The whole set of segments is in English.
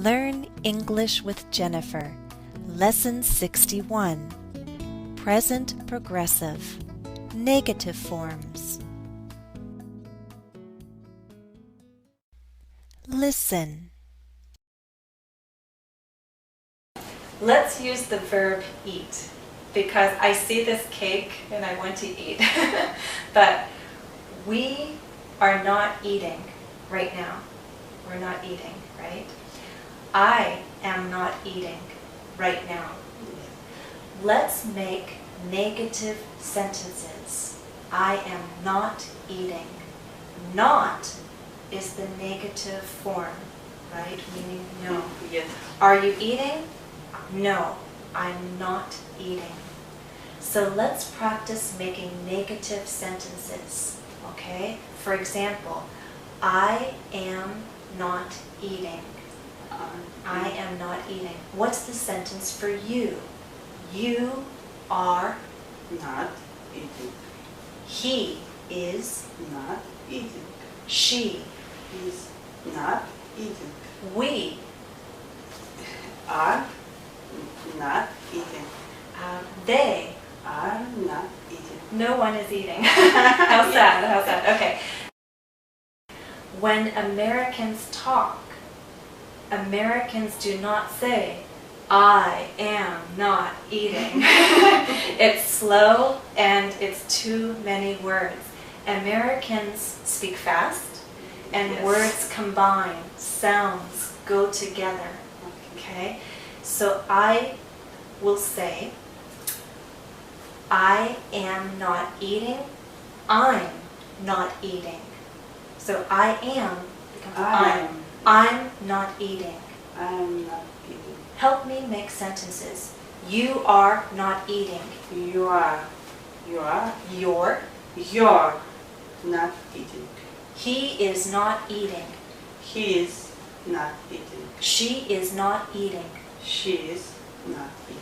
Learn English with Jennifer. Lesson 61. Present Progressive. Negative forms. Listen. Let's use the verb eat because I see this cake and I want to eat. But we are not eating right now. We're not eating, right? I am not eating right now. Let's make negative sentences. I am not eating. Not is the negative form, right? Meaning no. Yes. Are you eating? No, I'm not eating. So let's practice making negative sentences, okay? For example, I am not eating. I am not eating. What's the sentence for you? You are Not eating. He is Not eating. she. Is not eating. We Are not eating. they. Are not eating. No one is eating. How sad, how sad. Okay. When Americans talk, Americans do not say, I am not eating. It's slow and it's too many words. Americans speak fast and Yes. words combine, sounds go together. Okay? So I will say, I am not eating, I'm not eating. So I am becomes I'm not eating. I'm not eating. Help me make sentences. You are not eating. You are. You're. You're not eating. He is not eating. He is not eating. She is not eating. She is not eating.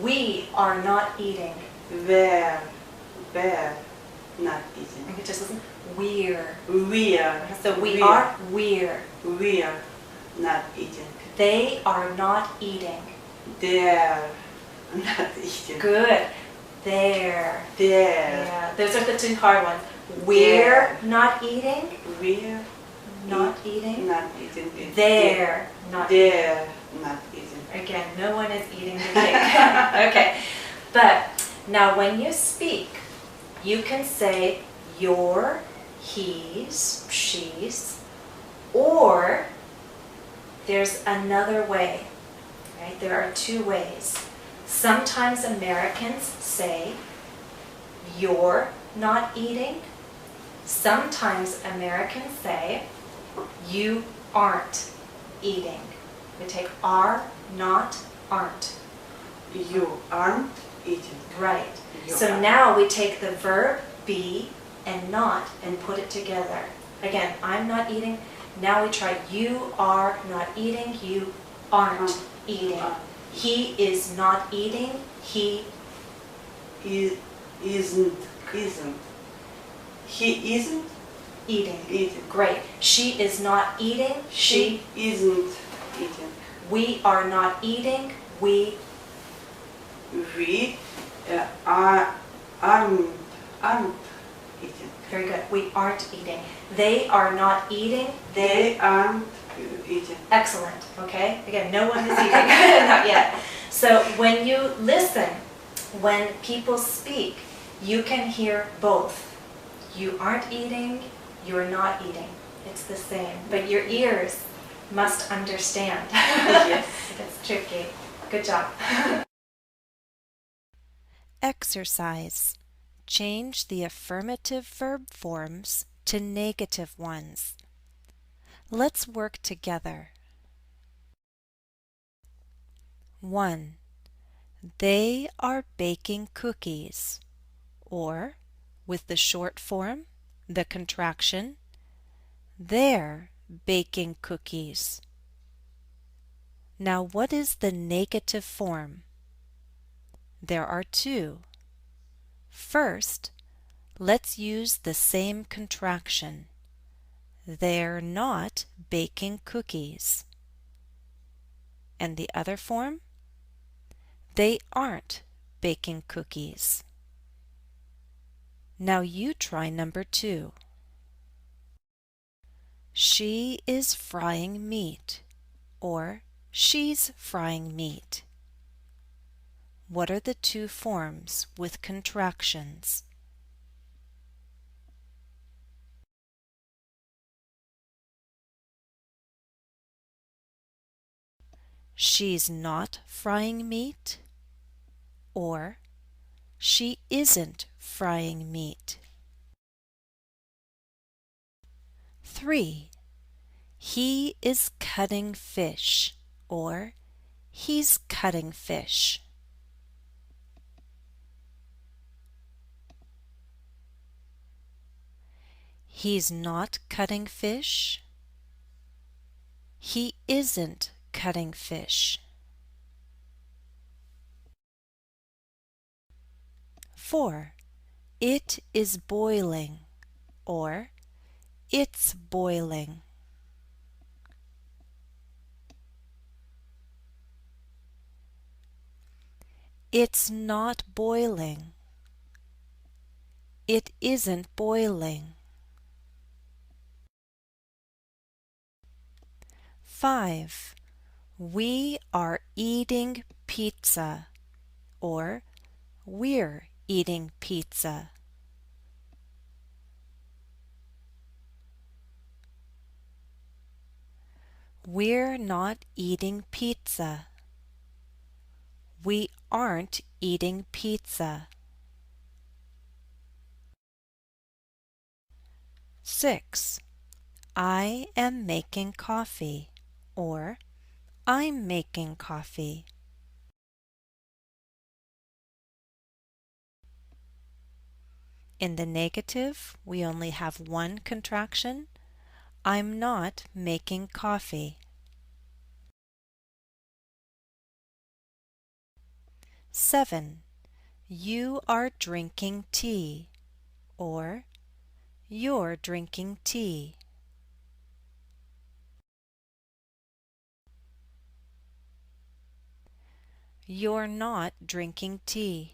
We are not eating. They're not eating. Okay, just listen. We're. We're. So we're. We're not eating. They are not eating. They're not eating. Good. They're. They're. Yeah, those are the two hard ones. We're not eating. We're Not eating. not eating. They're not eating. They're not eating. Again, no one is eating the cake. Okay, but now when you speak, you can say your, he's, she's, or there's another way, right? There are two ways. Sometimes Americans say you're not eating. Sometimes Americans say you aren't eating. We take are, not, aren't. You aren't eating. Right. You So are. now we take the verb be and not and put it together. Again, I'm not eating. Now we try you are not eating. You aren't eating. He is not eating. He Isn't. He isn't eating. eating. Great. She is not eating. She. isn't eating. We are not eating. We. We aren't eating. Very good. We aren't eating. They are not eating. They aren't eating. Excellent. Okay. Again, no one is eating. Not yet. So when you listen, when people speak, you can hear both. You aren't eating. You're not eating. It's the same. But your ears must understand. Yes. It's tricky. Good job. Exercise. Change the affirmative verb forms to negative ones. Let's work together. 1. They are baking cookies. Or, with the short form, the contraction, they're baking cookies. Now what is the negative form? There are two. First, let's use the same contraction. They're not baking cookies. And the other form? They aren't baking cookies. Now you try number 2. She is frying meat, or she's frying meat. What are the two forms with contractions? She's not frying meat, or she isn't frying meat. 3. He is cutting fish, or he's cutting fish. He's not cutting fish. He isn't cutting fish. 4. It is boiling, or it's boiling. It's not boiling. It isn't boiling. 5. We are eating pizza, or we're eating pizza. We're not eating pizza. We aren't eating pizza. 6. I am making coffee, or I'm making coffee. In the negative, we only have one contraction. I'm not making coffee. 7. You are drinking tea, or you're drinking tea. You're not drinking tea.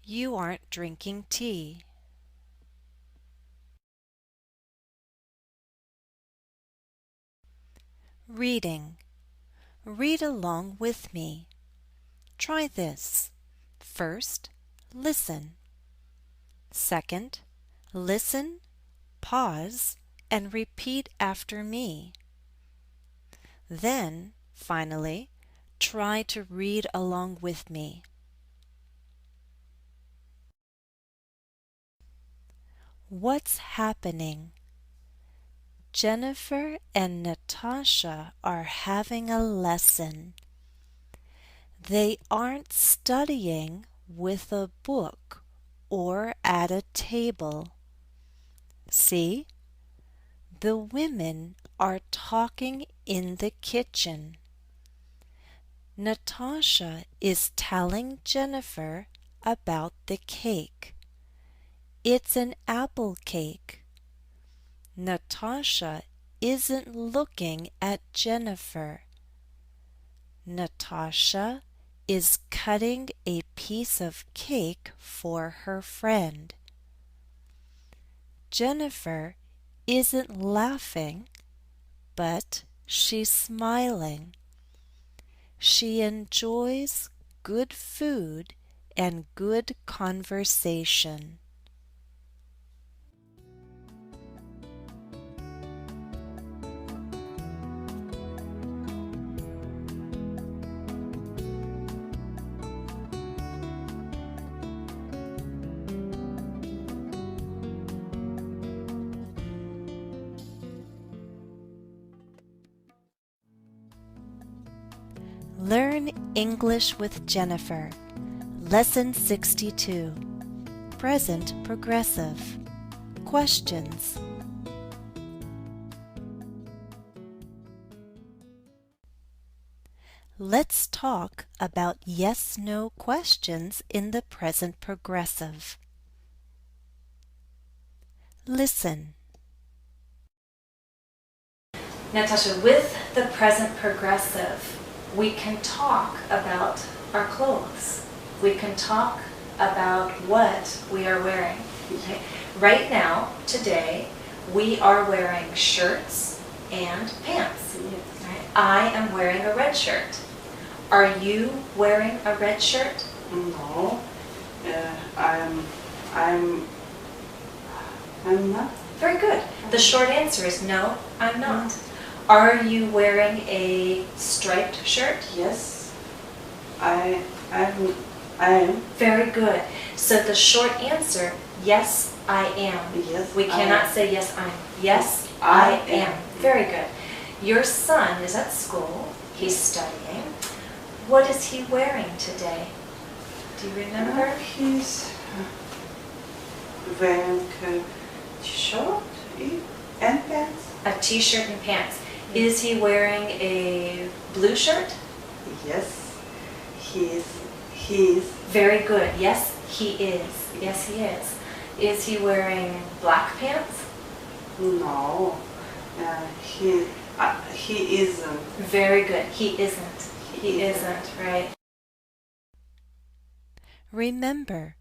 You aren't drinking tea. Reading. Read along with me. Try this. First, listen. Second, listen, pause, and repeat after me. Then, finally, try to read along with me. What's happening? Jennifer and Natasha are having a lesson. They aren't studying with a book or at a table. See? The women are talking in the kitchen. Natasha is telling Jennifer about the cake. It's an apple cake. Natasha isn't looking at Jennifer. Natasha is cutting a piece of cake for her friend. Jennifer isn't laughing, but she's smiling. She enjoys good food and good conversation. Learn English with Jennifer. Lesson 62. Present Progressive. Questions. Let's talk about yes/no questions in the present progressive. Listen. Natasha, with the present progressive, we can talk about our clothes. We can talk about what we are wearing. Okay? Right now, today, we are wearing shirts and pants. Yes. Right? I am wearing a red shirt. Are you wearing a red shirt? No. I'm not. Very good. The short answer is no, I'm not. Are you wearing a striped shirt? Yes. I am. Very good. So the short answer, yes, I am. Yes. We I cannot am. say yes, I'm. Yes, I I am. am. Very good. Your son is at school. He's studying. What is he wearing today? Do you remember? He's wearing a shirt and pants. A t-shirt and pants. Is he wearing a blue shirt? Yes. He is. Very good. Yes, he is. Yes, he is. Is he wearing black pants? No. He isn't. Very good. He isn't. He isn't, right? Remember,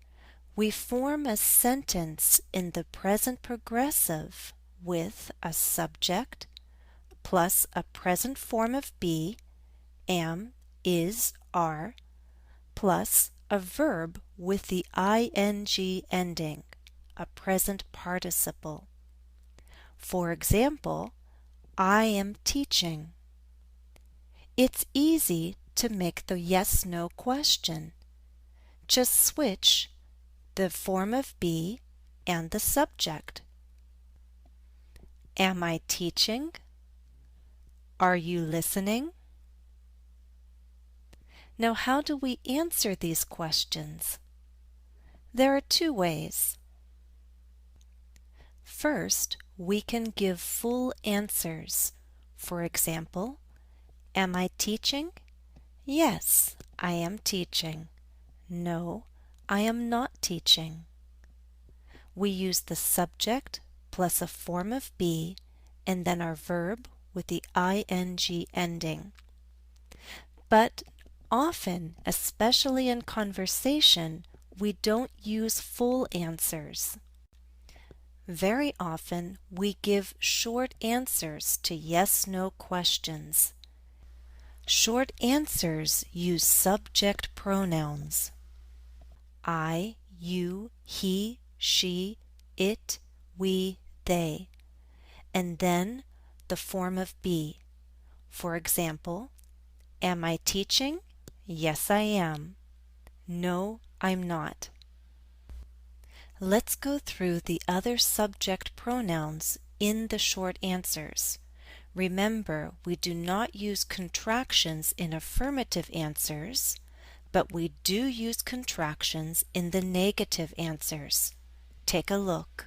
we form a sentence in the present progressive with a subject plus a present form of be, am, is, are, plus a verb with the ing ending, a present participle. For example, I am teaching. It's easy to make the yes-no question. Just switch the form of be and the subject. Am I teaching? Are you listening? Now, how do we answer these questions? There are two ways. First, we can give full answers. For example, am I teaching? Yes, I am teaching. No, I am not teaching. We use the subject plus a form of be and then our verb with the ing ending. But often, especially in conversation, we don't use full answers. Very often, we give short answers to yes-no questions. Short answers use subject pronouns. I, you, he, she, it, we, they, and then the form of be. For example, am I teaching? Yes, I am. No, I'm not. Let's go through the other subject pronouns in the short answers. Remember, we do not use contractions in affirmative answers, but we do use contractions in the negative answers. Take a look.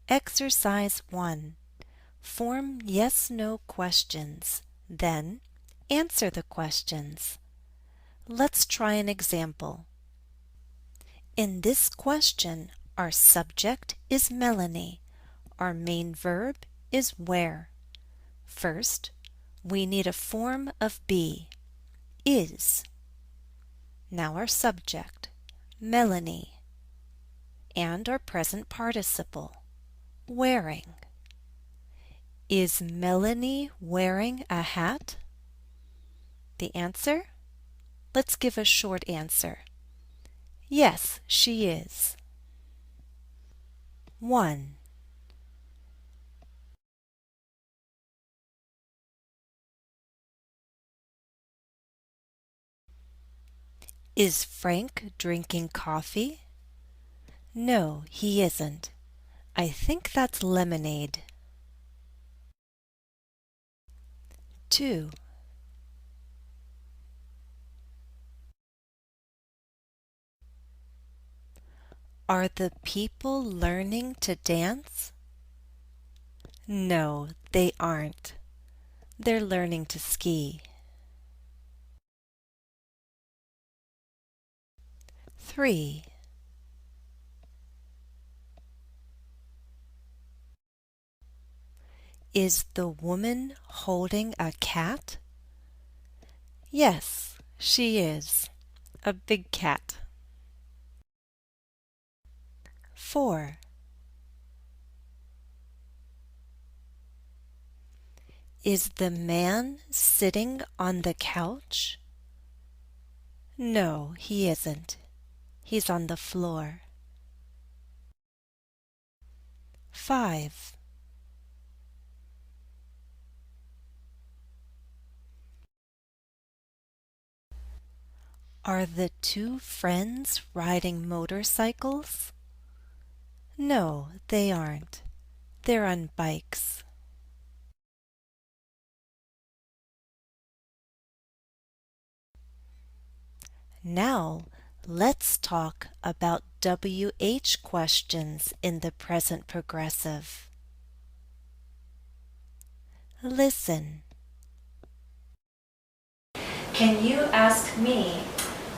Exercise 1. Form yes-no questions, then answer the questions. Let's try an example. In this question, our subject is Melanie. Our main verb is wear. First, we need a form of be, is. Now our subject, Melanie, and our present participle, wearing. Is Melanie wearing a hat? The answer? Let's give a short answer. Yes, she is. 1. Is Frank drinking coffee? No, he isn't. I think that's lemonade. 2. Are the people learning to dance? No, they aren't. They're learning to ski. 3. Is the woman holding a cat? Yes, she is. A big cat. 4. Is the man sitting on the couch? No, he isn't. He's on the floor. 5. Are the two friends riding motorcycles? No, they aren't. They're on bikes. Now, let's talk about WH questions in the present progressive. Listen. Can you ask me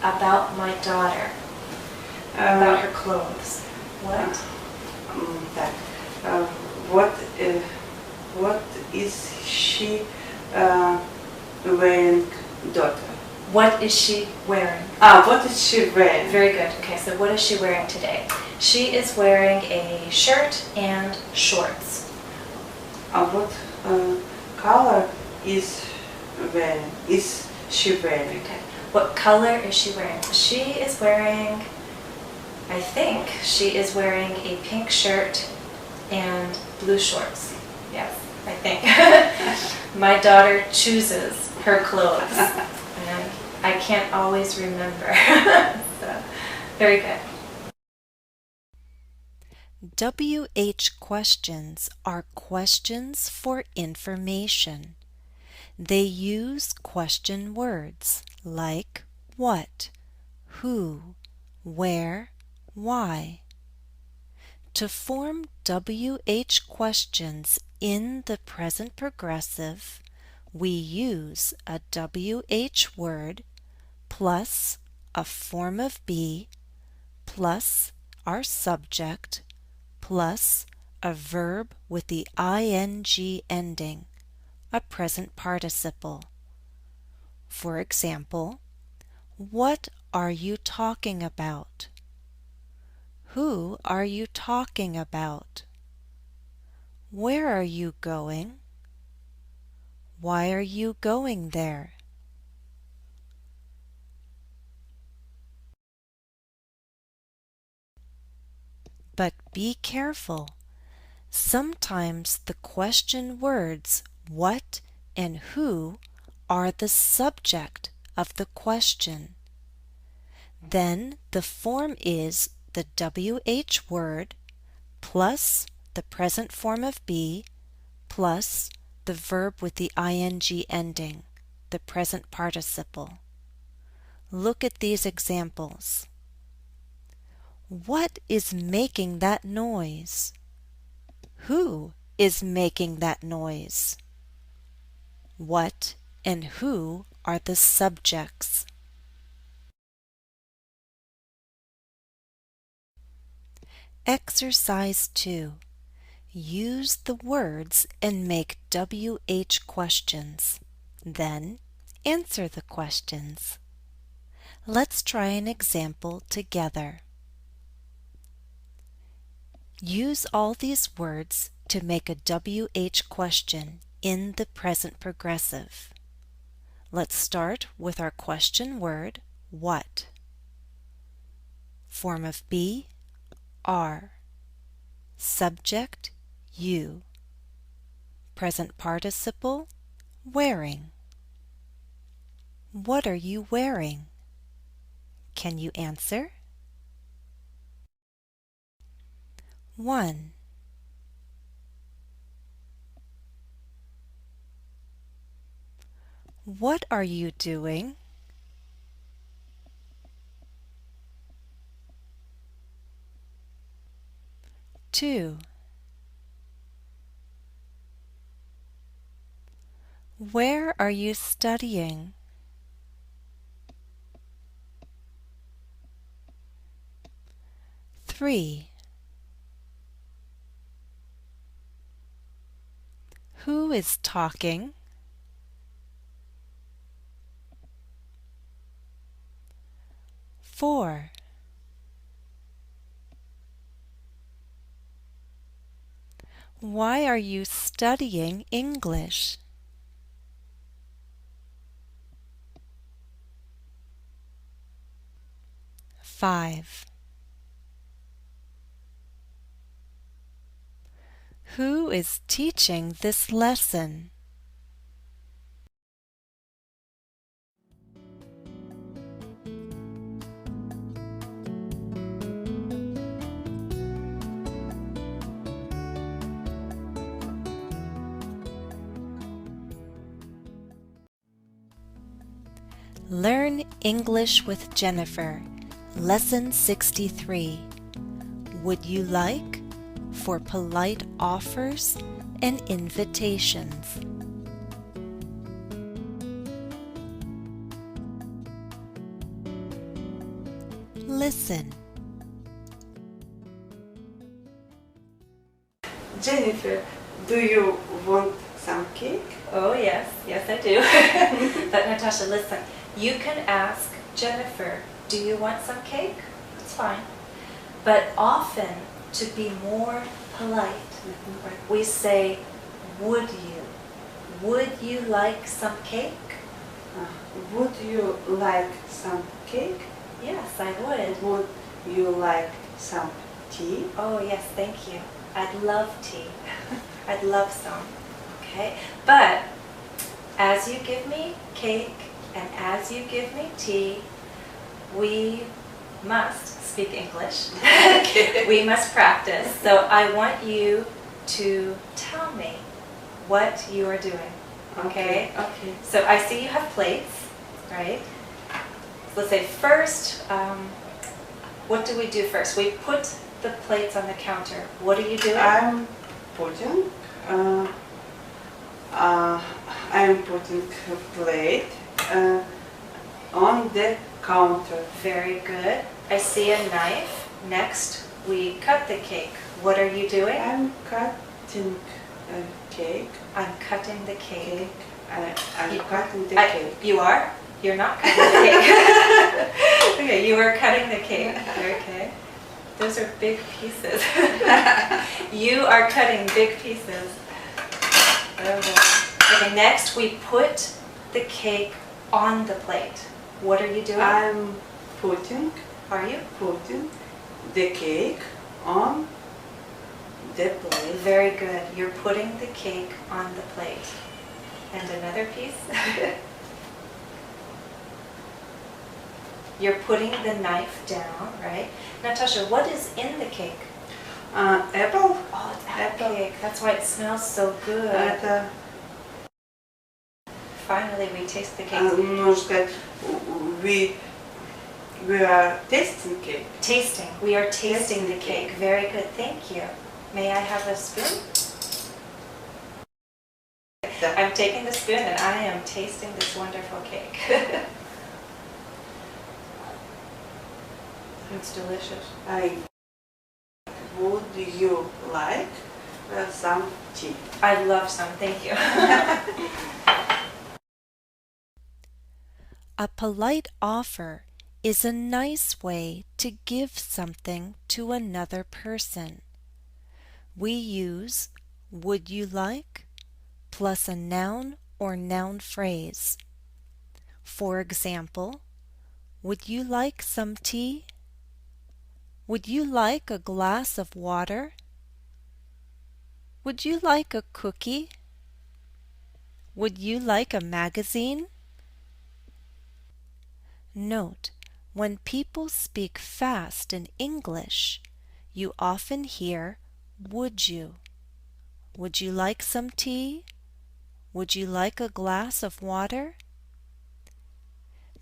about my daughter? About her clothes. What? Так. What is she wearing, daughter? What is she wearing? What is she wearing? Very good. Okay, so what is she wearing today? She is wearing a shirt and shorts. What color is wearing? Is she wearing? Okay. What color is she wearing? She is wearing, I think, she is wearing a pink shirt and blue shorts. Yes, I think. My daughter chooses her clothes, and I can't always remember. So, very good. WH questions are questions for information. They use question words like what, who, where, why. To form WH questions in the present progressive, we use a WH word plus a form of be plus our subject plus a verb with the ing ending, a present participle. For example, what are you talking about? Who are you talking about? Where are you going? Why are you going there? But be careful. Sometimes the question words what and who are the subject of the question. Then the form is the WH word plus the present form of be plus the verb with the ing ending, the present participle. Look at these examples. What is making that noise? Who is making that noise? What and who are the subjects? Exercise 2. Use the words and make WH questions. Then answer the questions. Let's try an example together. Use all these words to make a WH question in the present progressive. Let's start with our question word, what. Form of be, are. Subject, you. Present participle, wearing. What are you wearing? Can you answer? 1. What are you doing? 2. Where are you studying? 3. Who is talking? 4. Why are you studying English? 5. Who is teaching this lesson? Learn English with Jennifer, Lesson 63. Would you like? For polite offers and invitations. Listen. Jennifer, do you want some cake? Oh yes, yes I do. But Natasha, listen, you can ask Jennifer, do you want some cake? That's fine. But often, to be more polite, we say, would you? Would you like some cake? Would you like some cake? Yes, I would. Would you like some tea? Oh yes, thank you. I'd love tea. I'd love some. Okay, but as you give me cake and as you give me tea, we must speak English. We must practice. So I want you to tell me what you are doing. Okay? Okay. So I see you have plates, right? Let's say first, what do we do first? We put the plates on the counter. What are you doing? I'm putting a plate on the counter. Very good. I see a knife. Next, we cut the cake. What are you doing? I'm cutting a cake. I'm cutting the cake. I'm cutting the cake. You are? You're not cutting the cake. Okay, you are cutting the cake. Okay. Those are big pieces. You are cutting big pieces. Okay, next we put the cake on the plate. What are you doing? I'm putting Are you? the cake on the plate. Very good. You're putting the cake on the plate. And another piece. You're putting the knife down, right? Natasha, what is in the cake? Apple. Oh, it's apple cake. That's why it smells so good. Finally, we taste the cake. Можно сказать, we are tasting cake. Tasting. We are tasting the cake. Very good. Thank you. May I have a spoon? I'm taking the spoon and I am tasting this wonderful cake. It's delicious. Would you like some tea? I love some. Thank you. A polite offer is a nice way to give something to another person. We use would you like plus a noun or noun phrase. For example, would you like some tea? Would you like a glass of water? Would you like a cookie? Would you like a magazine? Note, when people speak fast in English, you often hear would you. Would you like some tea? Would you like a glass of water?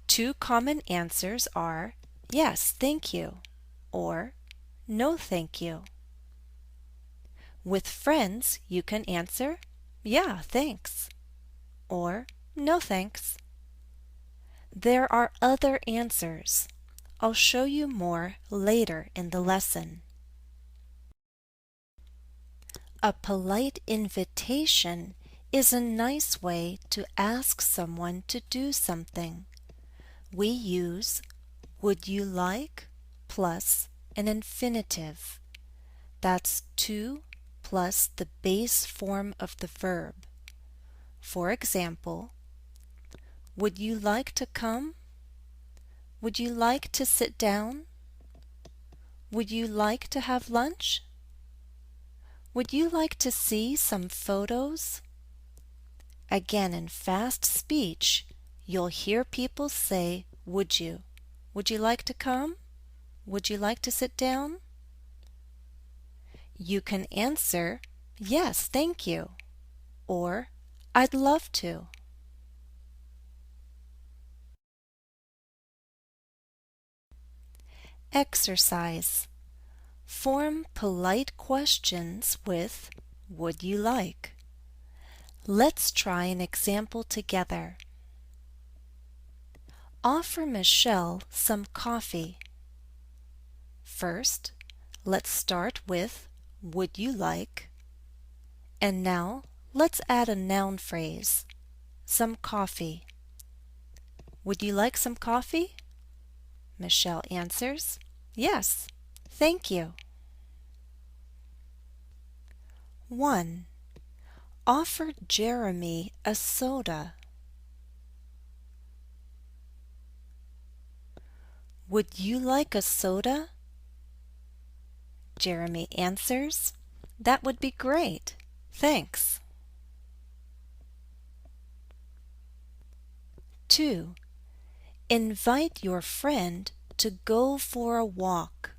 Two common answers are yes, thank you, or no, thank you. With friends, you can answer, yeah, thanks, or no thanks. There are other answers. I'll show you more later in the lesson. A polite invitation is a nice way to ask someone to do something. We use would you like plus an infinitive. That's to plus the base form of the verb. For example, would you like to come? Would you like to sit down? Would you like to have lunch? Would you like to see some photos? Again, in fast speech, you'll hear people say, would you? Would you like to come? Would you like to sit down? You can answer, yes, thank you, or I'd love to. Exercise. Form polite questions with would you like? Let's try an example together. Offer Michelle some coffee. First, let's start with would you like? And now let's add a noun phrase, some coffee. Would you like some coffee? Michelle answers, yes, thank you. 1. Offer Jeremy a soda. Would you like a soda? Jeremy answers, that would be great, thanks. 2. Invite your friend to go for a walk.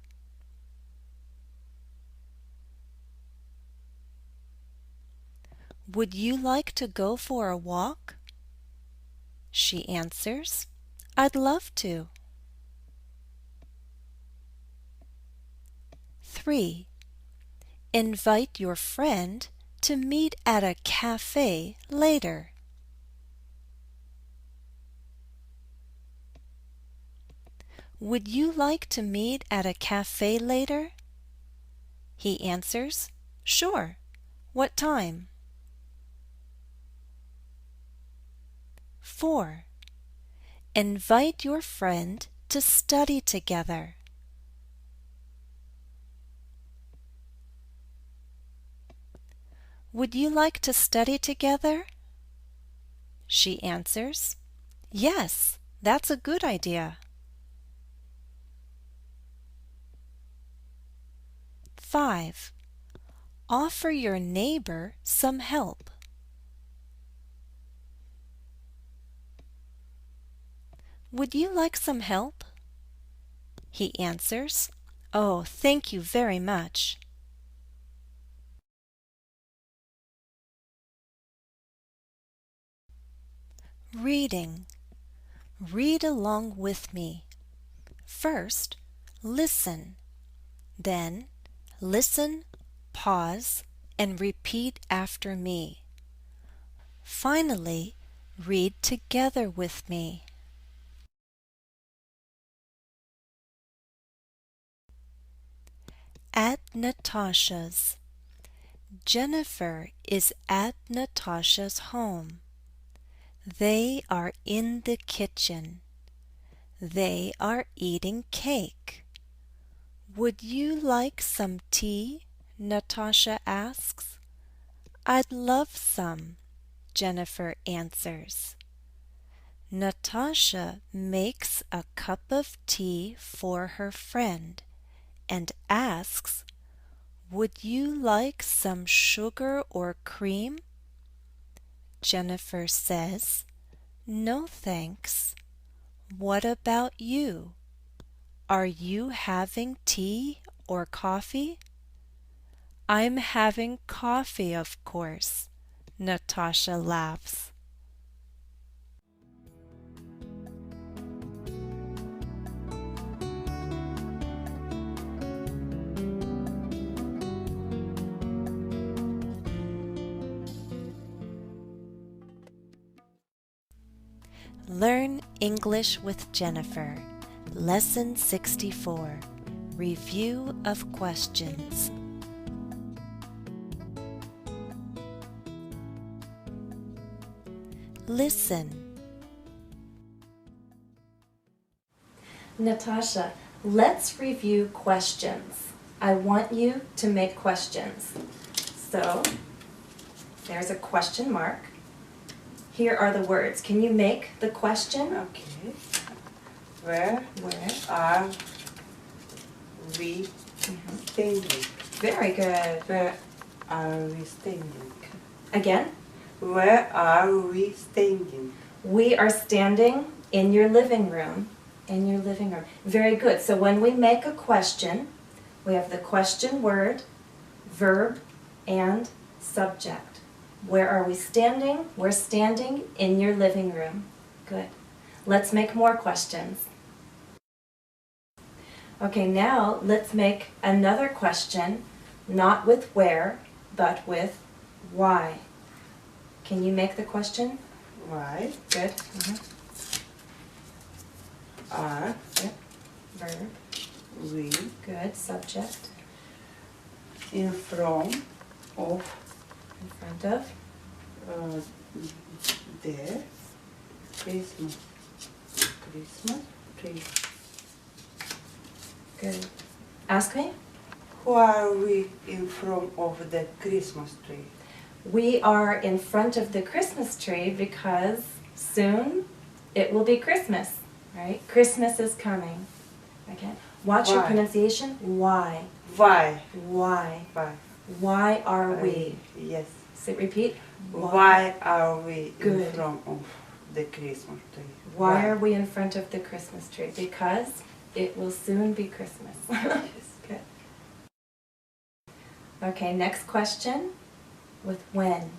Would you like to go for a walk? She answers, I'd love to. 3. Invite your friend to meet at a cafe later. Would you like to meet at a cafe later? He answers, sure. What time? 4. Invite your friend to study together. Would you like to study together? She answers, yes, that's a good idea. 5. Offer your neighbor some help. Would you like some help? He answers, oh, thank you very much. Reading. Read along with me. First, listen. Then, listen, pause, and repeat after me. Finally, read together with me. At Natasha's. Jennifer is at Natasha's home. They are in the kitchen. They are eating cake. Would you like some tea? Natasha asks. I'd love some, Jennifer answers. Natasha makes a cup of tea for her friend and asks, would you like some sugar or cream? Jennifer says, no thanks. What about you? Are you having tea or coffee? I'm having coffee, of course, Natasha laughs. Learn English with Jennifer. Lesson 64. Review of questions. Listen. Natasha, let's review questions. I want you to make questions. So, there's a question mark. Here are the words. Can you make the question? Okay. Where Where? are we standing? Very good. Where are we standing? Again, Where are we standing? we are standing in your living room. In your living room. Very good. So when we make a question, we have the question word, verb, and subject. Where are we standing? We're standing in your living room. Good. Let's make more questions. Okay, now let's make another question, not with where, but with why. Can you make the question? Why Good. are Yep. Verb. we Good. Subject. in front of In front of. the Christmas tree? Good. Ask me. Who are we in front of the Christmas tree? We are in front of the Christmas tree because soon it will be Christmas, right? Christmas is coming. Okay. Watch your Why? pronunciation. Why? Why? Why? Why? Why are we? Yes. Say repeat. Why are we in Good. front of the Christmas tree? Why are we in front of the Christmas tree? Because it will soon be Christmas. Good. Okay, next question with when.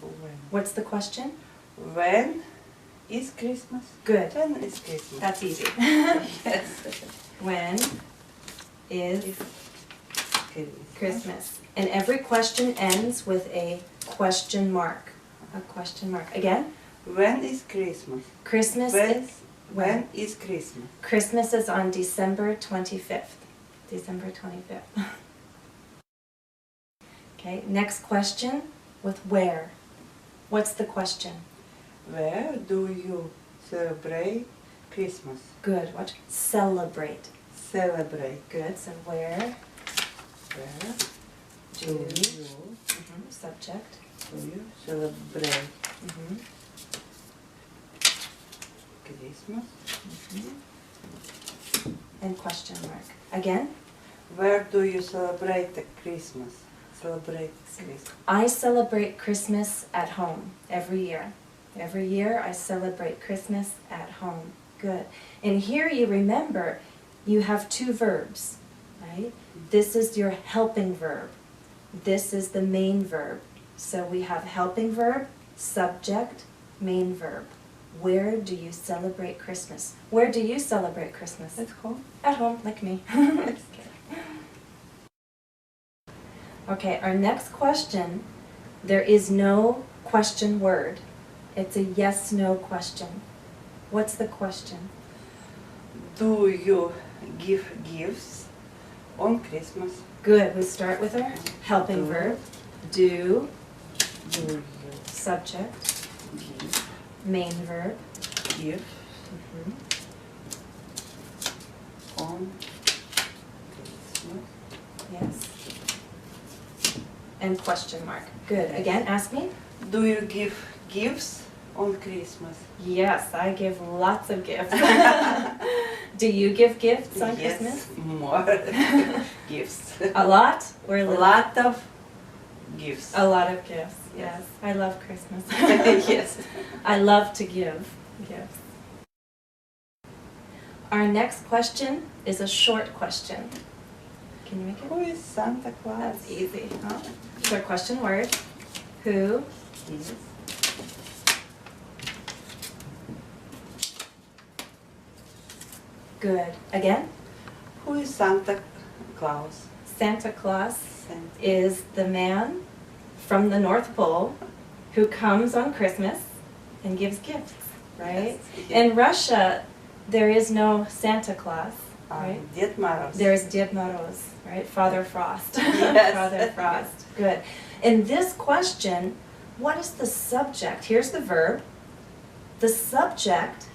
When? What's the question? When is Christmas? Good. When is Christmas? That's easy. Yes. When is Christmas. Christmas? And every question ends with a question mark. A question mark. Again, When is Christmas? Christmas When is Christmas? Christmas is on December 25th. December 25th. Okay, next question with where. What's the question? Where do you celebrate Christmas? Good. What? Celebrate. Celebrate. Good. So where Where do do you, you subject, celebrate mhm, Christmas? and question mark. Again, Where do you celebrate the Christmas? Celebrate Christmas. I celebrate Christmas at home every year. Every year I celebrate Christmas at home. Good. And here you remember you have two verbs, right? This is your helping verb. This is the main verb. So we have helping verb, subject, main verb. Where do you celebrate Christmas? Where do you celebrate Christmas? At home? At home, like me. Okay, our next question, there is no question word. It's a yes-no question. What's the question? Do you give gifts on Christmas? Good, we start with our helping Do. verb. Do, Do you subject, give main verb. gifts on Christmas? Yes. And question mark. Good, again, ask me. Do you give gifts on Christmas? Yes, I give lots of gifts. Do you give gifts on Yes, Christmas? more gifts. A lot or a A little? lot of gifts. A lot of gifts, yes. I love Christmas. Yes. I love to give gifts. Our next question is a short question. Can you make it? Who is Santa Claus? That's easy, huh? So question word. Who Is good? Again, Who is Santa Claus? Santa Claus Santa. is the man from the North Pole who comes on Christmas and gives gifts. right? Yes. In Russia, there is no Santa Claus, right? Ded Mороз. There's Ded Moroz, right? Father Frost. Yes. Father Frost. Good. In this question, what is the subject? Here's the verb. The subject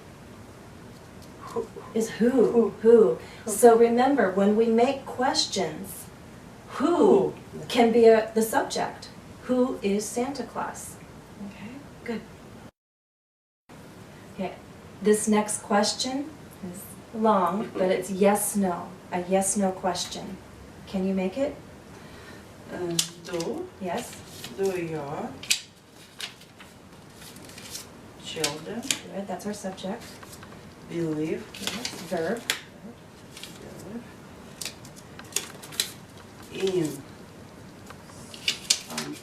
is who. Who. So remember, when we make questions, who can be the subject. Who is Santa Claus? Okay, good. Okay, this next question is long, but it's yes-no. A yes-no question. Can you make it? Do Yes? your children Good, that's our subject. believe Yes. Verb. in Santa?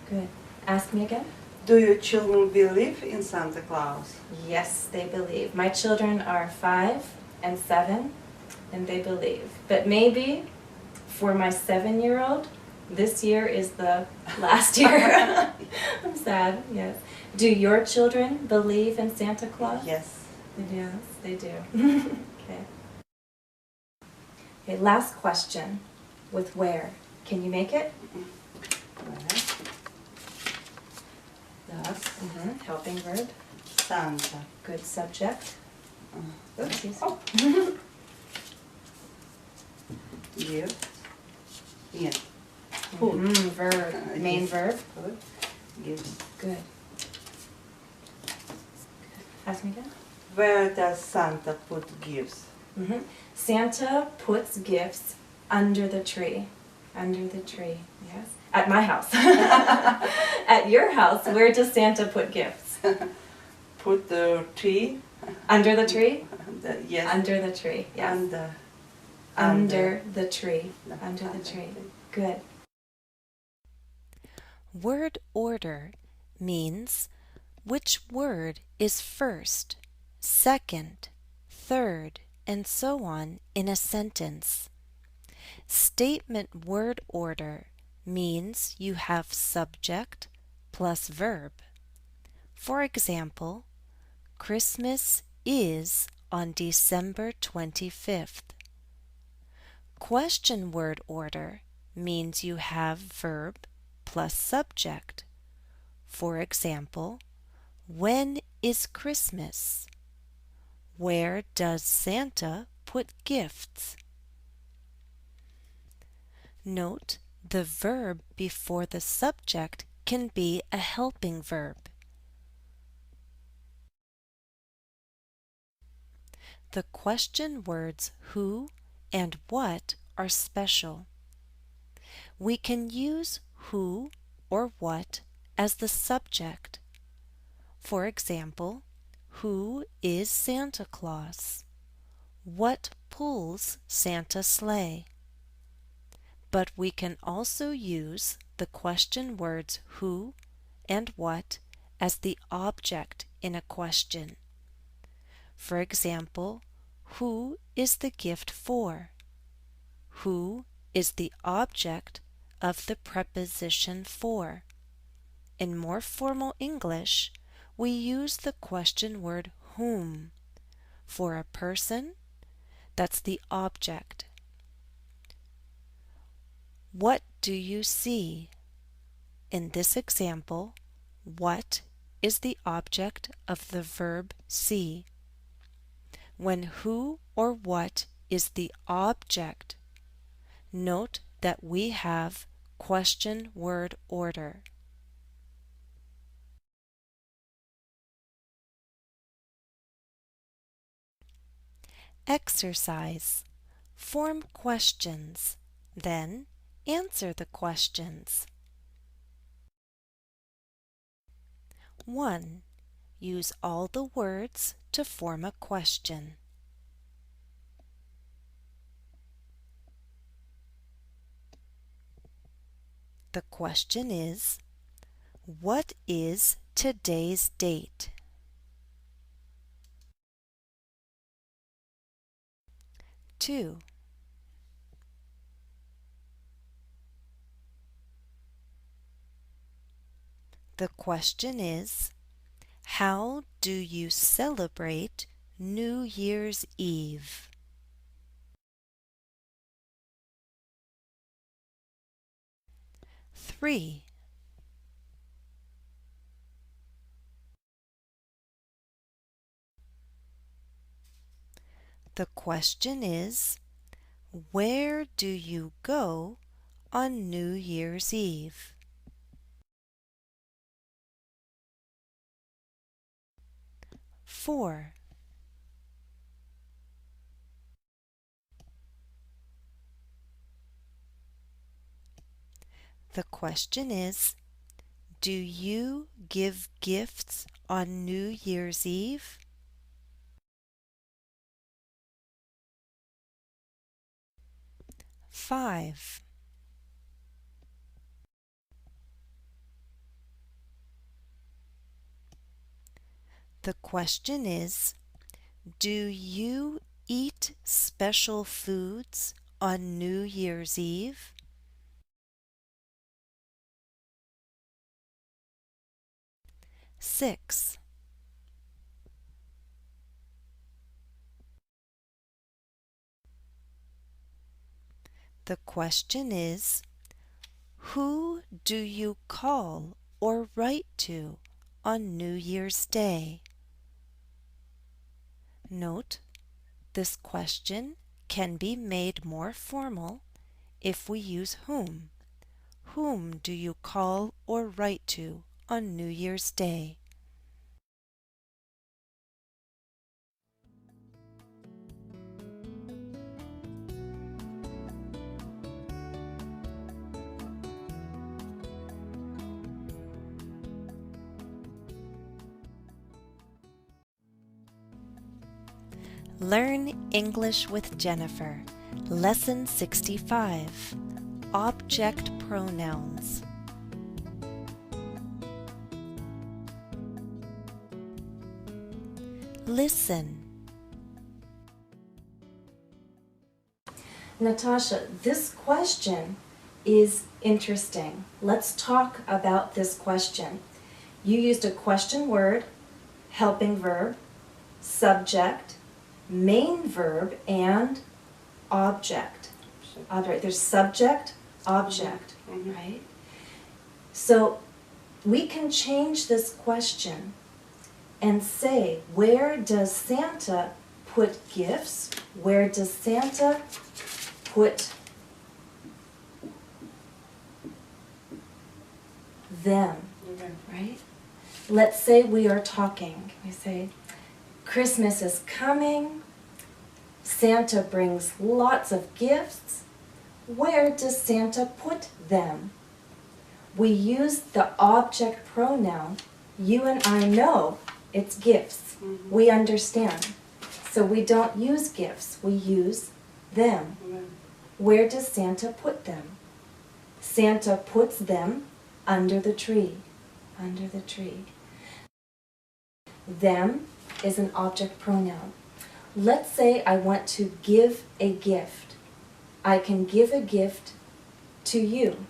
Good. Ask me again. Do your children believe in Santa Claus? Yes, they believe. My children are 5 and 7, and they believe. But maybe for my 7-year-old, this year is the last year. I'm sad, yes. Do your children believe in Santa Claus? Yes. Yes, they do. Okay. Okay, last question with where. Can you make it? Does Helping verb. Santa Good subject. Oopsies. give? Yeah. Food. Verb. Main Yes. verb. Food. Gives. Good. Ask me again. Where does Santa put gifts? Santa puts gifts under the tree. Under the tree, yes. At my house. At your house, where does Santa put gifts? Put the tree. Under the tree? Yes. Under the tree, yes. Under the tree. Under the tree. Good. Word order means which word is first, second, third, and so on in a sentence. Statement word order means you have subject plus verb. For example, Christmas is on December 25th. Question word order means you have verb plus subject. For example, when is Christmas? Where does Santa put gifts? Note the verb before the subject can be a helping verb. The question words who and what are special. We can use who or what as the subject. For example, who is Santa Claus? What pulls Santa's sleigh? But we can also use the question words who and what as the object in a question. For example, who is the gift for? Who is the object of the preposition for? In more formal English, we use the question word whom. For a person, that's the object. What do you see? In this example, what is the object of the verb see? When who or what is the object, note that we have question word order. Exercise. Form questions, then answer the questions. 1. Use all the words to form a question. The question is, what is today's date? 2. The question is, how do you celebrate New Year's Eve? Three. The question is, where do you go on New Year's Eve? 4. The question is, do you give gifts on New Year's Eve? 5. The question is, do you eat special foods on New Year's Eve? 6. The question is, who do you call or write to on New Year's Day? Note, this question can be made more formal if we use whom. Whom do you call or write to on New Year's Day? Learn English with Jennifer. Lesson 65. Object pronouns. Listen. Natasha, this question is interesting. Let's talk about this question. You used a question word, helping verb, subject, main verb, and object. Right, there's subject, object, right? So we can change this question and say, where does Santa put gifts? Where does Santa put them, right? Let's say we are talking. We say, Christmas is coming. Santa brings lots of gifts. Where does Santa put them? We use the object pronoun. You and I know it's gifts. We understand. So we don't use gifts. We use them. Where does Santa put them? Santa puts them under the tree. Under the tree. Them is an object pronoun. Let's say I want to give a gift. I can give a gift to you.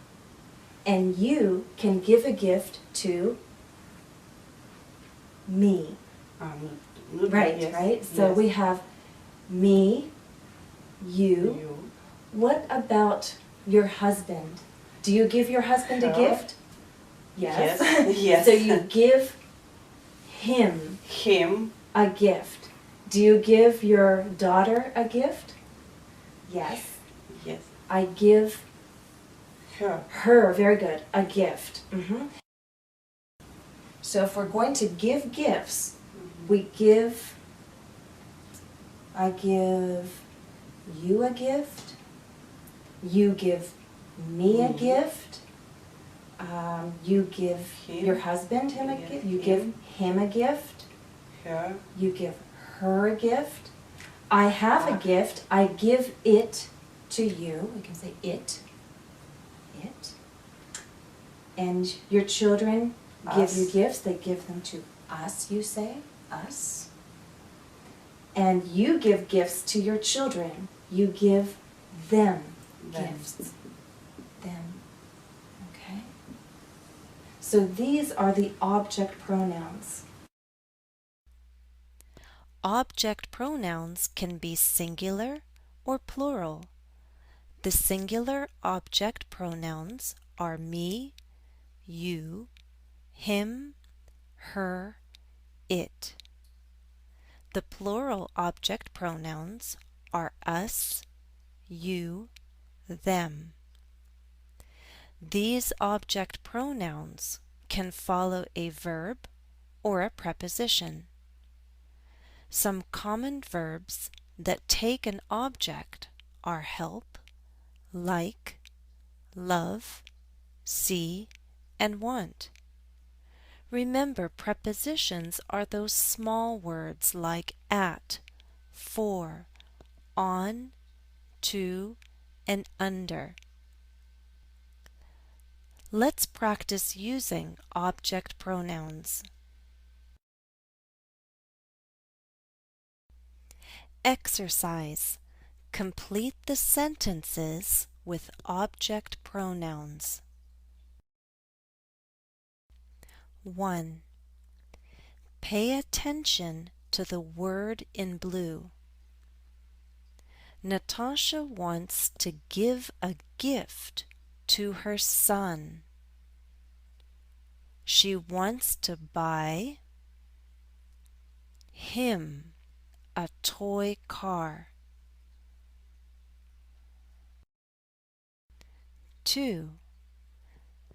And you can give a gift to me. Right, yes, right? So yes. we have me, you. What about your husband? Do you give your husband a gift? Yes. Yes. So you give him a gift. Do you give your daughter a gift? Yes. Yes. I give her, very good, a gift. So if we're going to give gifts, we give, I give you a gift, you give me a gift, you give your husband him a gift, you give him a gift, you give her a gift. I have a gift, I give it to you. We can say it. And your children give you gifts, they give them to us, you say, us. And you give gifts to your children, you give them gifts. Them. Okay? So these are the object pronouns. Object pronouns can be singular or plural. The singular object pronouns are me, you, him, her, it. The plural object pronouns are us, you, them. These object pronouns can follow a verb or a preposition. Some common verbs that take an object are help, like, love, see, and want. Remember, prepositions are those small words like at, for, on, to, and under. Let's practice using object pronouns. Exercise. Complete the sentences with object pronouns. 1. Pay attention to the word in blue. Natasha wants to give a gift to her son. She wants to buy him a toy car. 2.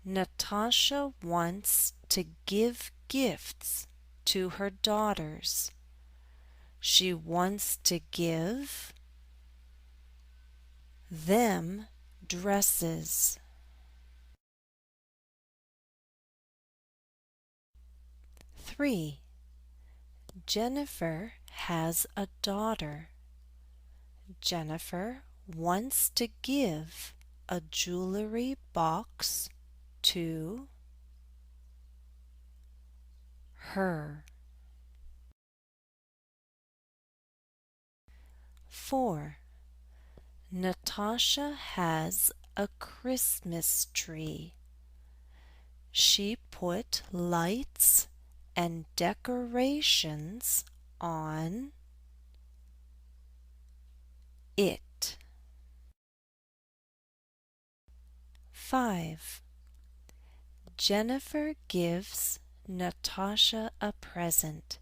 Natasha wants to give gifts to her daughters. She wants to give them dresses. 3. Jennifer has a daughter. Jennifer wants to give a jewelry box to her. 4. Natasha has a Christmas tree. She put lights and decorations on it. 5. Jennifer gives Natasha a present.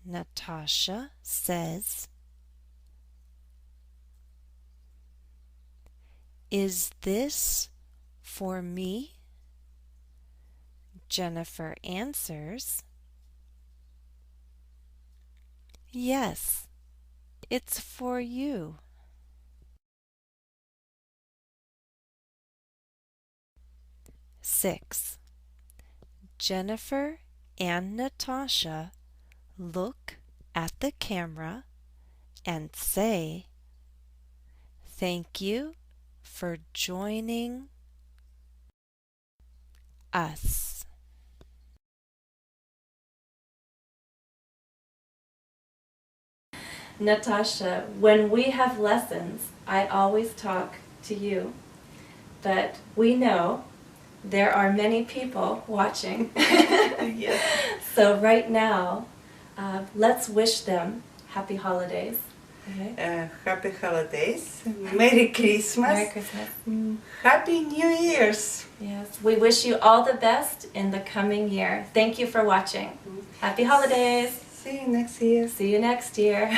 Natasha says, "Is this for me?" Jennifer answers, "Yes, it's for you." 6. Jennifer and Natasha look at the camera and say, "Thank you for joining us." Natasha, when we have lessons, I always talk to you, but we know there are many people watching. Yes. So right now, let's wish them happy holidays. Okay? Happy holidays. Merry Christmas. Merry Christmas. Happy New Year's. Yes, we wish you all the best in the coming year. Thank you for watching. Happy holidays. See you next year. See you next year.